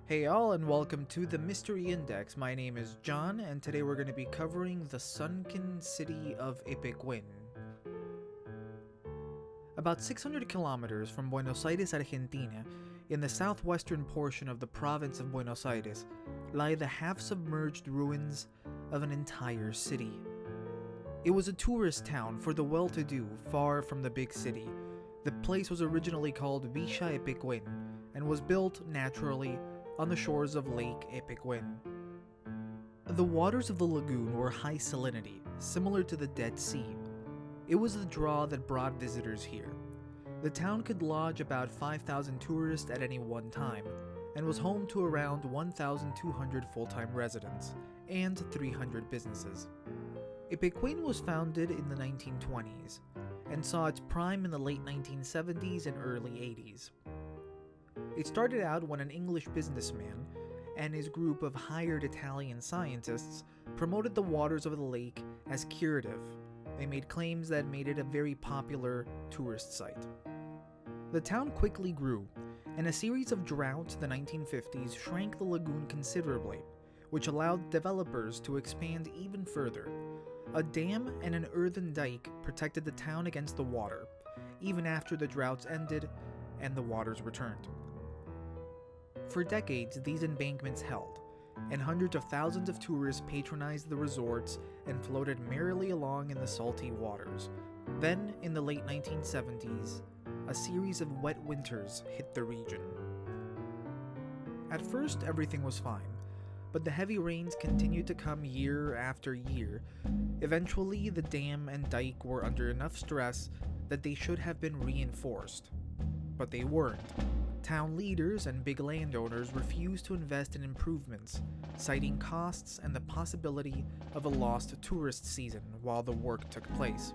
Hey all, and welcome to the Mystery Index. My name is John, and today we're going to be covering the sunken city of Epecuén. About 600 kilometers from Buenos Aires, Argentina, in the southwestern portion of the province of Buenos Aires, lie the half-submerged ruins of an entire city. It was a tourist town for the well-to-do, far from the big city. The place was originally called Villa Epecuén, and was built, naturally, on the shores of Lake Epecuén. The waters of the lagoon were high salinity, similar to the Dead Sea. It was the draw that brought visitors here. The town could lodge about 5,000 tourists at any one time, and was home to around 1,200 full-time residents, and 300 businesses. Epecuén was founded in the 1920s, and saw its prime in the late 1970s and early 80s. It started out when an English businessman and his group of hired Italian scientists promoted the waters of the lake as curative. They made claims that made it a very popular tourist site. The town quickly grew, and a series of droughts in the 1950s shrank the lagoon considerably, which allowed developers to expand even further. A dam and an earthen dike protected the town against the water, even after the droughts ended and the waters returned. For decades, these embankments held, and hundreds of thousands of tourists patronized the resorts and floated merrily along in the salty waters. Then, in the late 1970s, a series of wet winters hit the region. At first, everything was fine, but the heavy rains continued to come year after year. Eventually, the dam and dike were under enough stress that they should have been reinforced. But they weren't. Town leaders and big landowners refused to invest in improvements, citing costs and the possibility of a lost tourist season while the work took place.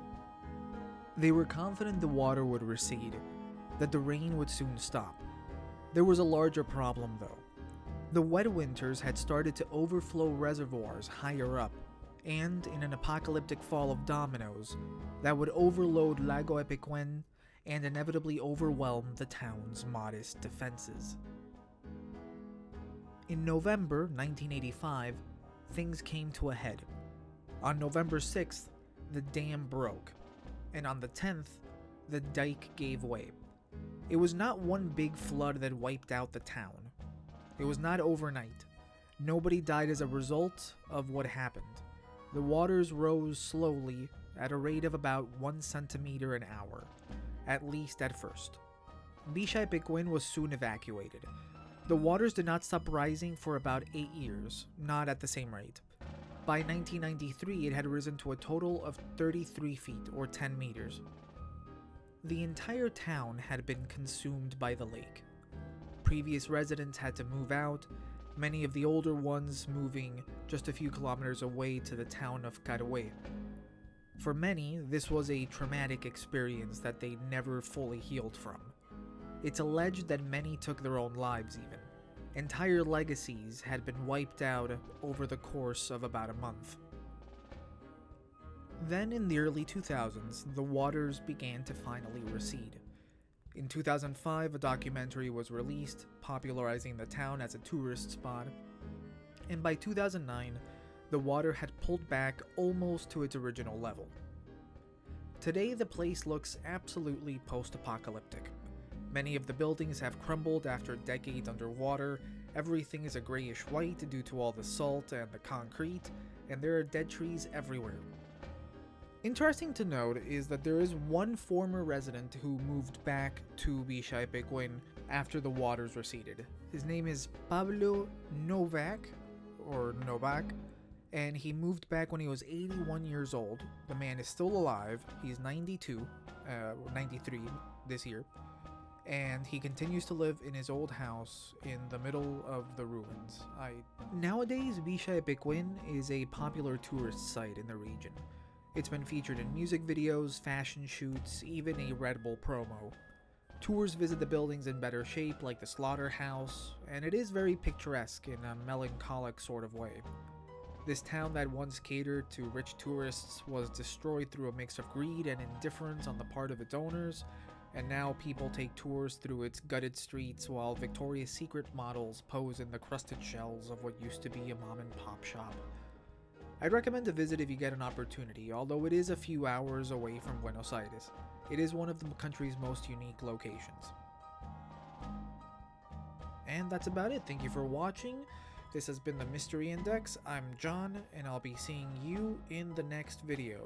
They were confident the water would recede, that the rain would soon stop. There was a larger problem though. The wet winters had started to overflow reservoirs higher up, and in an apocalyptic fall of dominoes, that would overload Lago Epecuén and inevitably overwhelm the town's modest defenses. In November 1985, things came to a head. On November 6th, the dam broke, and on the 10th, the dike gave way. It was not one big flood that wiped out the town. It was not overnight. Nobody died as a result of what happened. The waters rose slowly at a rate of about 1 centimeter an hour, at least at first. Villa Epecuén was soon evacuated. The waters did not stop rising for about 8 years, not at the same rate. By 1993, it had risen to a total of 33 feet or 10 meters. The entire town had been consumed by the lake. Previous residents had to move out, many of the older ones moving just a few kilometers away to the town of Caroué. For many, this was a traumatic experience that they never fully healed from. It's alleged that many took their own lives even. Entire legacies had been wiped out over the course of about a month. Then in the early 2000s, the waters began to finally recede. In 2005, a documentary was released, popularizing the town as a tourist spot, and by 2009, the water had pulled back almost to its original level. Today, the place looks absolutely post-apocalyptic. Many of the buildings have crumbled after decades underwater, everything is a grayish white due to all the salt and the concrete, and there are dead trees everywhere. Interesting to note is that there is one former resident who moved back to Villa Epecuén after the waters receded. His name is Pablo Novak, and he moved back when he was 81 years old. The man is still alive. He's 93 this year, and he continues to live in his old house in the middle of the ruins. Nowadays, Villa Epecuén is a popular tourist site in the region. It's been featured in music videos, fashion shoots, even a Red Bull promo. Tours visit the buildings in better shape, like the slaughterhouse, and it is very picturesque in a melancholic sort of way. This town that once catered to rich tourists was destroyed through a mix of greed and indifference on the part of its owners, and now people take tours through its gutted streets while Victoria's Secret models pose in the crusted shells of what used to be a mom and pop shop. I'd recommend a visit if you get an opportunity, although it is a few hours away from Buenos Aires. It is one of the country's most unique locations. And that's about it. Thank you for watching. This has been the Mystery Index. I'm John, and I'll be seeing you in the next video.